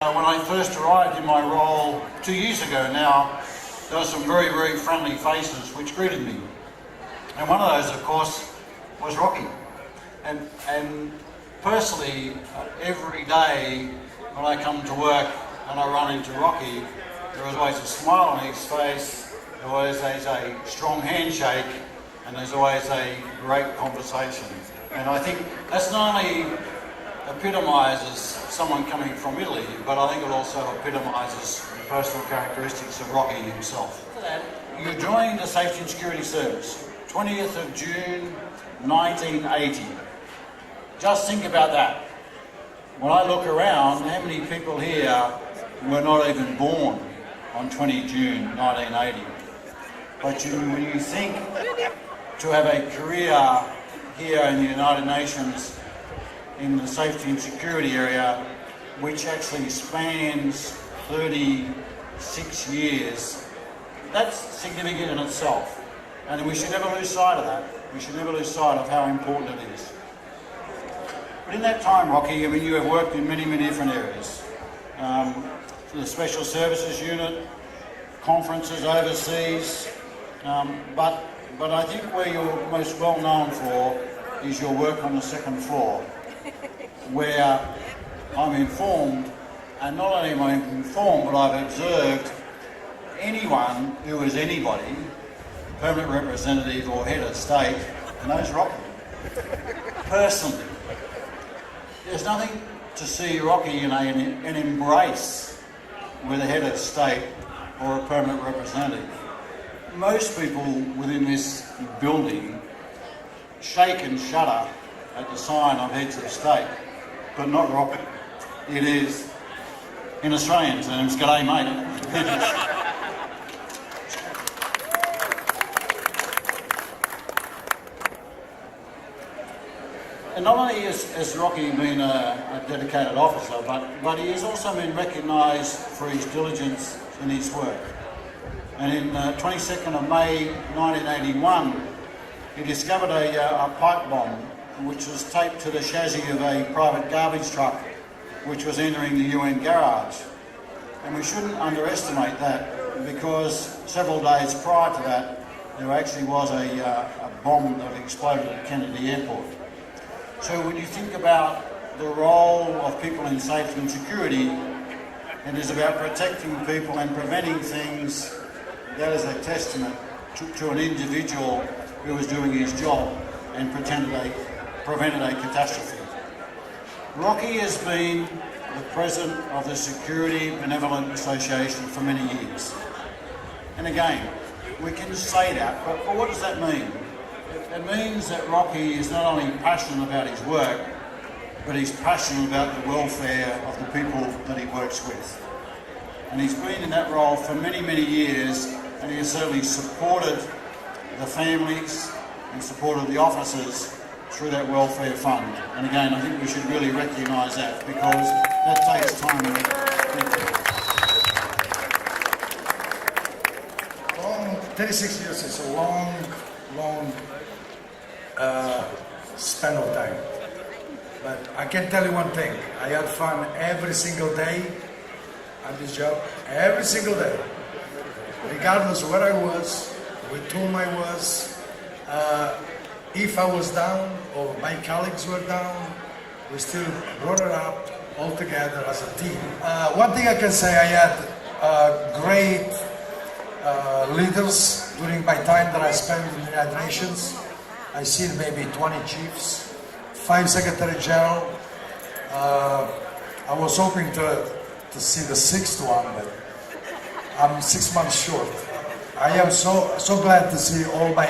When I first arrived in my role 2 years ago now, there were some very, very friendly faces which greeted me. And one of those, of course, was Rocky. And personally, every day when I come to work and I run into Rocky, there is always a smile on his face, there always is a strong handshake, and there's always a great conversation. And I think that's not only epitomises someone coming from Italy, but I think it also epitomises the personal characteristics of Rocky himself. You joined the Safety and Security Service, 20th of June 1980. Just think about that. When I look around, how many people here were not even born on 20 June 1980? But when you think to have a career here in the United Nations in the safety and security area, which actually spans 36 years, that's significant in itself. And we should never lose sight of that. We should never lose sight of how important it is. But in that time, Rocky, I mean, you have worked in many, many different areas. The Special Services Unit, conferences overseas, but I think where you're most well known for is your work on the second floor, where I'm informed, and not only am I informed, but I've observed anyone who is anybody, permanent representative or head of state, knows Rocky. Personally, there's nothing to see Rocky in an embrace with a head of state or a permanent representative. Most people within this building shake and shudder at the sign of heads of state, but not Rocky. It is, in Australian terms, g'day mate. And not only has Rocky been a dedicated officer, but he has also been recognised for his diligence in his work. And in 22nd of May 1981, he discovered a pipe bomb which was taped to the chassis of a private garbage truck which was entering the UN garage. And we shouldn't underestimate that, because several days prior to that, there actually was a bomb that exploded at Kennedy Airport. So when you think about the role of people in safety and security, it is about protecting people and preventing things. That is a testament to an individual who was doing his job and prevented a catastrophe. Rocky has been the president of the Security Benevolent Association for many years. And again, we can say that, but what does that mean? It means that Rocky is not only passionate about his work, but he's passionate about the welfare of the people that he works with. And he's been in that role for many, many years, and he has certainly supported the families and supported the officers through that welfare fund. And again, I think we should really recognise that, because that takes time. Long, 36 years is a long span of time. But I can tell you one thing, I had fun every single day at this job, every single day. Regardless of where I was, with whom I was, if I was down or my colleagues were down, we still brought it up all together as a team. One thing I can say, I had great leaders during my time that I spent in the United Nations. I see maybe 20 chiefs, 5 Secretary General. I was hoping to see the 6th one, but I'm 6 months short. I am so glad to see all my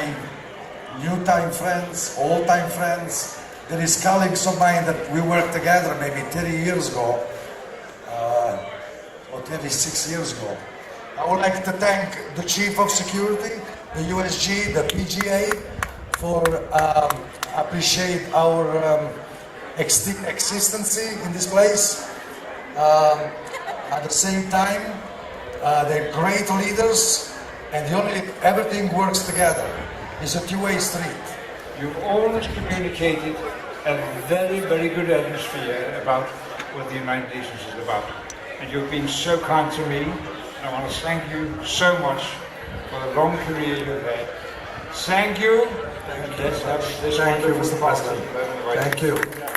new-time friends, old-time friends. There is colleagues of mine that we worked together maybe 30 years ago, or 36 years ago. I would like to thank the Chief of Security, the USG, the PGA, for appreciate our existence in this place. At the same time, they're great leaders, and everything works together. It's a two-way street. You've always communicated a very, very good atmosphere about what the United Nations is about. and you've been so kind to me. I want to thank you so much for the long career you've had. Thank you. Thank you. Let's have this Thank you, wonderful Mr. party. President. Thank you.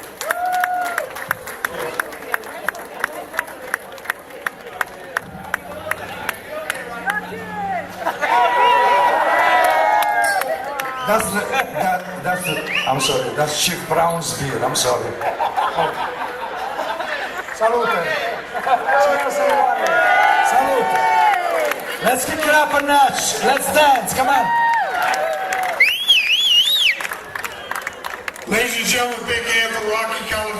I'm sorry, that's Chief Brown's beer, I'm sorry. Salute. Cheers, everybody. Salute. Let's kick it up a notch. Let's dance, come on. Ladies and gentlemen, big hand for Rocky California.